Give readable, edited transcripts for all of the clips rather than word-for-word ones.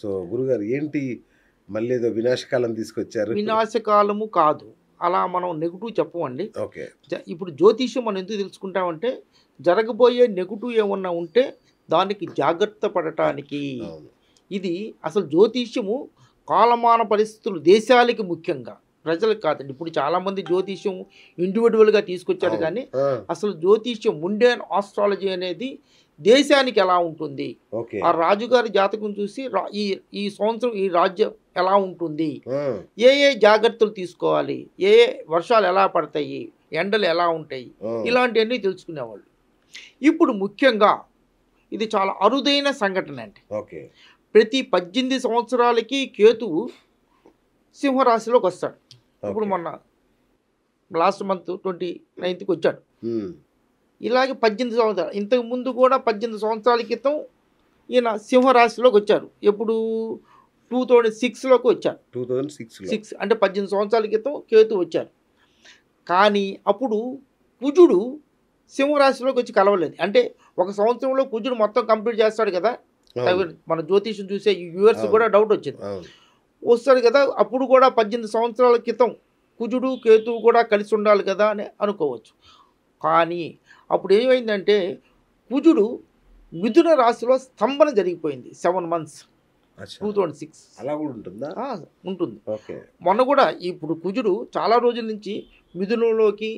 So గురుగారు ఏంటి మళ్ళీ ఏదో వినాశకాలం తీసుకొచ్చారు? వినాశకాలము కాదు. అలా మనం నెగెటివ్ చెప్పమండి. ఓకే. ఇప్పుడు జ్యోతిష్యం మనం ఎందుకు తెలుసుకుంటామంటే, జరగబోయే నెగెటివ్ ఏమన్నా ఉంటే దానికి జాగ్రత్త పడటానికి. అవును. ఇది అసలు జ్యోతిష్యము కాలమాన పరిస్థితులు దేశాలకి ముఖ్యంగా, ప్రజలకు కాదండి. ఇప్పుడు చాలామంది జ్యోతిష్యం ఇండివిజువల్‌గా తీసుకొచ్చారు అవును. కానీ, ఆ! అసలు జ్యోతిష్యం ముండేన్ ఆస్ట్రాలజీ అనేది దేశానికి ఎలా ఉంటుంది, ఓకే. ఆ రాజుగారి జాతకం చూసి ఈ ఈ సంవత్సరం ఈ రాజ్యం ఎలా ఉంటుంది, ఆ! ఏ జాగ్రత్తలు తీసుకోవాలి, ఏ వర్షాలు ఎలా పడతాయి, ఎండలు ఎలా ఉంటాయి, ఆ! ఇలాంటివన్నీ తెలుసుకునేవాళ్ళు. ఇప్పుడు ముఖ్యంగా ఇది చాలా అరుదైన సంఘటన అండి. ఓకే. ప్రతి 18 సంవత్సరాలకి కేతువు సింహరాశిలోకి వస్తాడు. ఇప్పుడు ఓకే. మొన్న లాస్ట్ మంత్ 29కి వచ్చాడు. హ్మ్. ఇలాగే 18 సంవత్సరాలు, ఇంతకు ముందు కూడా 18 సంవత్సరాల క్రితం ఈయన సింహరాశిలోకి వచ్చారు. ఎప్పుడు 2006లోకి వచ్చారు. 2006లో. 6 అంటే 18 సంవత్సరాల క్రితం కేతు వచ్చారు. కానీ అప్పుడు కుజుడు సింహరాశిలోకి వచ్చి కలవలేదు. అంటే ఒక సంవత్సరంలో కుజుడు మొత్తం కంప్లీట్ చేస్తాడు కదా. అవును. మన జ్యోతిష్యం చూసే ఈ వ్యూవర్స్ అవును. కూడా డౌట్ వచ్చింది. అవును. వస్తాడు కదా, అప్పుడు కూడా 18 సంవత్సరాల క్రితం కుజుడు కేతువు కూడా కలిసి ఉండాలి కదా అని అనుకోవచ్చు. కానీ అప్పుడు ఏమైందంటే కుజుడు మిథున రాశిలో స్తంభన జరిగిపోయింది 7 మంత్స్ అచ్చా! 2006. అలా కూడా ఉంటుందా? ఉంటుంది. ఓకే. మొన్న కూడా ఇప్పుడు కుజుడు చాలా రోజుల నుంచి మిథునంలోకి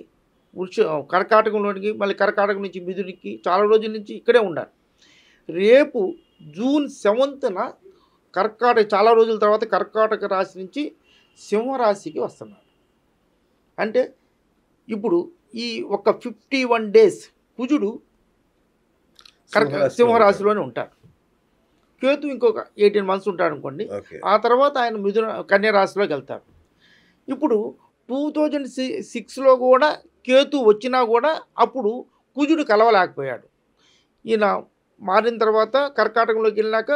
కర్కాటకంలోనికి, మళ్ళీ కర్కాటకం నుంచి మిథునికి చాలా రోజుల నుంచి ఇక్కడే ఉన్నారు. రేపు జూన్ 7న చాలా రోజుల తర్వాత కర్కాటక రాశి నుంచి సింహరాశికి వస్తున్నారు. అంటే ఇప్పుడు ఈ ఒక 51 డేస్ కుజుడు సింహరాశిలోనే ఉంటారు. కేతు ఇంకొక 18 మంత్స్ ఉంటాడు అనుకోండి. ఓకే. ఆ తర్వాత ఆయన కన్యా రాశిలోకి వెళ్తారు. ఇప్పుడు 2006లో కూడా కేతు వచ్చినా కూడా అప్పుడు కుజుడు కలవలేకపోయాడు. ఈయన మారిన తర్వాత కర్కాటకంలోకి వెళ్ళినాక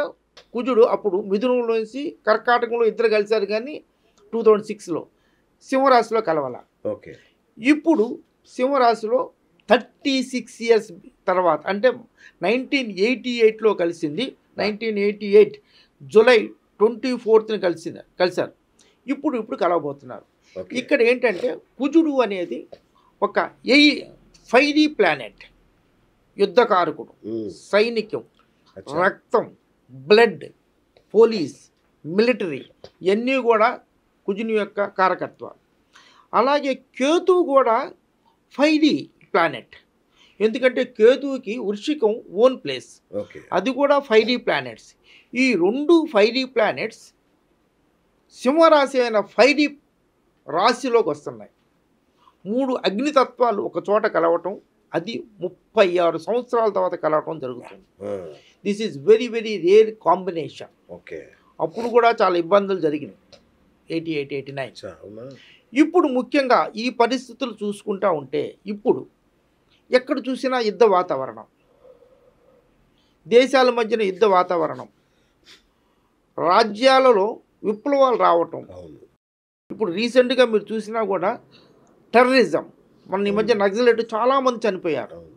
కుజుడు అప్పుడు మిథునంలోంచి కర్కాటకంలో ఇద్దరు కలిశారు కానీ 2006లో సింహరాశిలో కలవాల. ఓకే. ఇప్పుడు సింహరాశిలో 36 ఇయర్స్ తర్వాత, అంటే 1988లో కలిసింది. 1988 జూలై 24న కలిశారు. ఇప్పుడు కలవబోతున్నారు. ఓకే. ఇక్కడ ఏంటంటే కుజుడు అనేది ఒక ఫైరీ ప్లానెట్, యుద్ధకారకుడు, హ్మ్. సైనికం, అచ్చా! రక్తం, బ్లడ్, పోలీస్, మిలిటరీ ఇవన్నీ కూడా కుజుని యొక్క కారకత్వాలు. అలాగే కేతువు కూడా ఫైరీ ప్లానెట్. ఎందుకంటే కేతువుకి వృశ్చికం ఓన్ ప్లేస్, ఓకే. అది కూడా ఫైరీ ప్లానెట్స్. ఈ 2 ఫైరీ ప్లానెట్స్ సింహరాశి అయిన ఫైరీ రాశిలోకి వస్తున్నాయి. 3 అగ్నితత్వాలు ఒక చోట కలవటం, అది 36 సంవత్సరాల తర్వాత కలవటం జరుగుతుంది. ఆ! This is very very rare combination. Okay. అప్పుడు కూడా చాలా ఇబ్బందులు జరిగినాయి 88, 89. అచ్చా! అవునా? ఇప్పుడు ముఖ్యంగా ఈ పరిస్థితులు చూసుకుంటా ఉంటే ఇప్పుడు ఎక్కడ చూసినా యుద్ధ వాతావరణం, దేశాల మధ్యన యుద్ధ వాతావరణం, రాజ్యాలలో విప్లవాలు రావటం. అవును. ఇప్పుడు రీసెంట్గా మీరు చూసినా కూడా టెర్రరిజం, మన ఈ మధ్య నక్సలైట్ చాలామంది చనిపోయారు. అవును.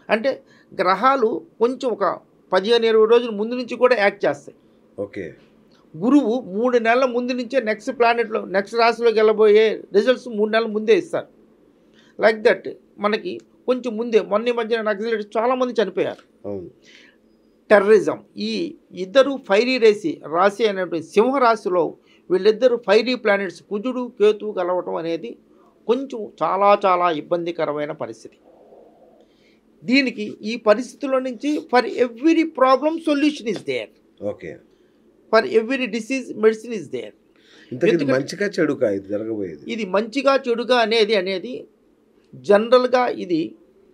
అంటే గ్రహాలు కొంచెం ఒక 15-20 రోజుల ముందు నుంచి కూడా యాక్ట్ చేస్తాయి. ఓకే. గురువు 3 నెలల ముందు నుంచే నెక్స్ట్ రాశిలోకి వెళ్ళబోయే రిజల్ట్స్ 3 నెలల ముందే ఇస్తారు. లైక్ దట్ మనకి కొంచెం ముందే మొన్న మధ్యన నక్సలైట్స్ చాలామంది చనిపోయారు. అవును. టెర్రరిజం, ఈ ఇద్దరు ఫైరీ రాశి అనేటువంటి సింహరాశిలో వీళ్ళిద్దరు ఫైరీ ప్లానెట్స్ కుజుడు కేతువు కలవటం అనేది కొంచెం చాలా చాలా ఇబ్బందికరమైన పరిస్థితి. దీనికి ఈ పరిస్థితుల్లో నుంచి for every problem solution is there, okay. For every disease medicine is there. ఇంతకీ మంచిగా చెడుకా ఇది జరగబోయేది? ఇది మంచిగా చెడుగా అనేది జనరల్గా ఇది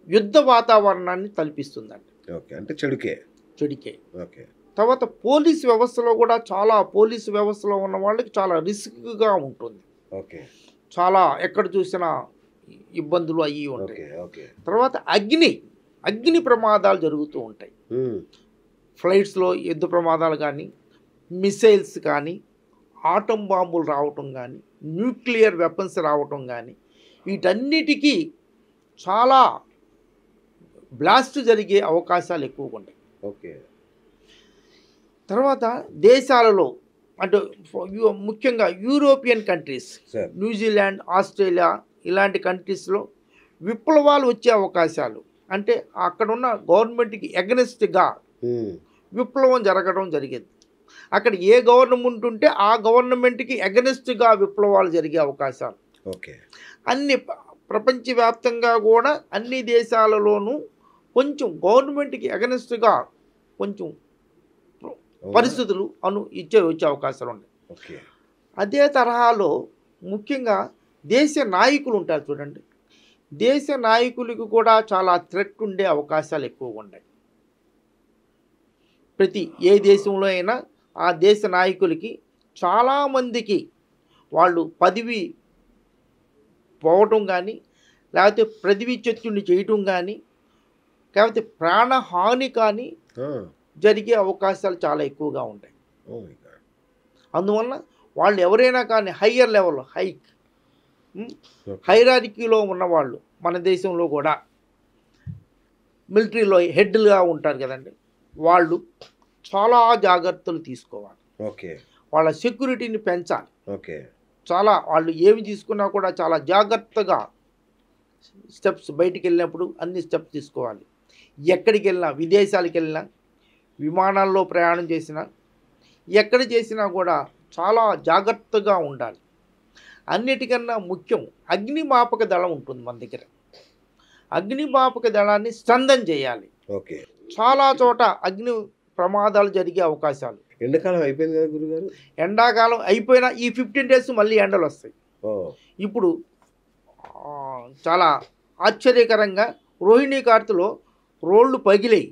యుద్ధ వాతావరణాన్ని తలపిస్తుందండి. ఓకే. అంటే చెడుకే. చెడుకే. ఓకే. తర్వాత పోలీసు వ్యవస్థలో కూడా పోలీసు వ్యవస్థలో ఉన్న వాళ్ళకి చాలా రిస్క్గా ఉంటుంది. ఓకే. చాలా ఎక్కడ చూసినా ఇబ్బందులు అయ్యి ఉంటాయి. ఓకే. ఓకే. తర్వాత అగ్ని ప్రమాదాలు జరుగుతూ ఉంటాయి. హ్మ్. ఫ్లైట్స్లో యుద్ధ ప్రమాదాలు కానీ, మిసైల్స్ కానీ, ఆటం బాంబులు రావటం కానీ, న్యూక్లియర్ వెపన్స్ రావటం కానీ, వీటన్నిటికీ చాలా బ్లాస్ట్ జరిగే అవకాశాలు ఎక్కువగా ఉంటాయి. ఓకే. తర్వాత దేశాలలో అంటే ముఖ్యంగా European countries, sir. New Zealand, Australia ఇలాంటి కంట్రీస్లో విప్లవాలు వచ్చే అవకాశాలు, అంటే అక్కడున్న గవర్నమెంట్కి ఎగనెస్ట్గా విప్లవం జరగడం జరిగింది. అక్కడ ఏ గవర్నమెంట్ ఉంటే ఆ గవర్నమెంట్కి ఎగనెస్ట్గా విప్లవాలు జరిగే అవకాశాలు. ఓకే. అన్ని ప్రపంచవ్యాప్తంగా కూడా అన్ని దేశాలలోనూ కొంచెం గవర్నమెంట్కి ఎగనెస్ట్గా కొంచెం పరిస్థితులు వచ్చే అవకాశాలు ఉన్నాయి. ఓకే. అదే తరహాలో ముఖ్యంగా దేశ నాయకులు ఉంటారు చూడండి, దేశ నాయకులకు కూడా చాలా థ్రెట్ ఉండే అవకాశాలు ఎక్కువగా ఉన్నాయి. ప్రతి ఏ దేశంలో అయినా ఆ దేశ నాయకులకి చాలామందికి వాళ్ళు పదవి పోవటం కానీ, లేకపోతే పదవీచ్యుతుని చేయటం కానీ, లేకపోతే ప్రాణహాని కానీ జరిగే అవకాశాలు చాలా ఎక్కువగా ఉంటాయి. అందువల్ల వాళ్ళు ఎవరైనా కానీ హయ్యర్ లెవెల్ హైరార్కీలో ఉన్నవాళ్ళు మన దేశంలో కూడా మిలిటరీలో హెడ్లుగా ఉంటారు కదండి, వాళ్ళు చాలా జాగ్రత్తలు తీసుకోవాలి. ఓకే. వాళ్ళ సెక్యూరిటీని పెంచాలి. ఓకే. చాలా వాళ్ళు ఏమి తీసుకున్నా కూడా చాలా జాగ్రత్తగా స్టెప్స్, బయటికి వెళ్ళినప్పుడు అన్ని స్టెప్స్ తీసుకోవాలి. ఎక్కడికి వెళ్ళినా, విదేశాలకు వెళ్ళినా, విమానాల్లో ప్రయాణం చేసినా, ఎక్కడ చేసినా కూడా చాలా జాగ్రత్తగా ఉండాలి. అన్నిటికన్నా ముఖ్యం అగ్నిమాపక దళం ఉంటుంది మన దగ్గర. అగ్నిమాపక దళాన్ని స్ట్రెంథన్ చేయాలి. ఓకే. చాలా చోట అగ్ని ప్రమాదాలు జరిగే అవకాశాలు. ఎండాకాలం అయిపోయింది కదా గురుగారు. ఎండాకాలం అయిపోయినా ఈ 15 days మళ్ళీ ఎండలు వస్తాయి. ఇప్పుడు చాలా ఆశ్చర్యకరంగా రోహిణీ కార్తెలో రోడ్లు పగిలాయి,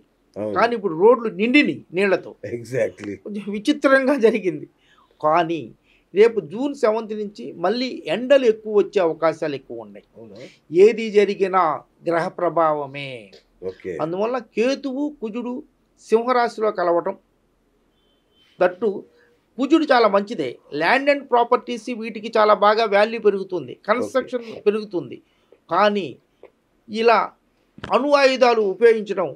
కానీ ఇప్పుడు రోడ్లు నిండిని నీళ్లతో. ఎగ్జాక్ట్లీ. కొంచెం విచిత్రంగా జరిగింది. కానీ రేపు June 7th నుంచి మళ్ళీ ఎండలు ఎక్కువ వచ్చే అవకాశాలు ఎక్కువ ఉన్నాయి. ఏది జరిగినా గ్రహ ప్రభావమే. అందువల్ల కేతువు కుజుడు సింహరాశిలో కలవటం, దట్టు కుజుడు చాలా మంచిదే. ల్యాండ్ అండ్ ప్రాపర్టీస్ వీటికి చాలా బాగా వాల్యూ పెరుగుతుంది, కన్స్ట్రక్షన్ పెరుగుతుంది. కానీ ఇలా అణు ఆయుధాలు ఉపయోగించడం,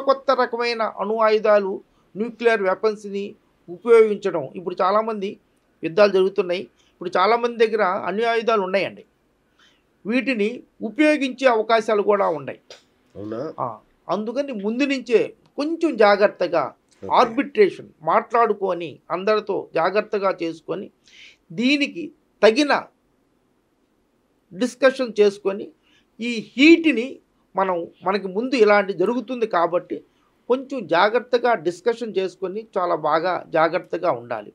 కొత్త రకమైన అణు ఆయుధాలు, న్యూక్లియర్ వెపన్స్ని ఉపయోగించడం, ఇప్పుడు చాలామంది యుద్ధాలు జరుగుతున్నాయి. ఇప్పుడు చాలామంది దగ్గర అణు ఆయుధాలు ఉన్నాయండి. వీటిని ఉపయోగించే అవకాశాలు కూడా ఉన్నాయి. అందుకని ముందు నుంచే కొంచెం జాగ్రత్తగా ఆర్బిట్రేషన్ మాట్లాడుకొని అందరితో జాగ్రత్తగా చేసుకొని దీనికి తగిన డిస్కషన్ చేసుకొని ఈ హీట్ని మనకి ముందు ఇలాంటి జరుగుతుంది కాబట్టి కొంచెం జాగ్రత్తగా డిస్కషన్ చేసుకొని చాలా బాగా జాగ్రత్తగా ఉండాలి.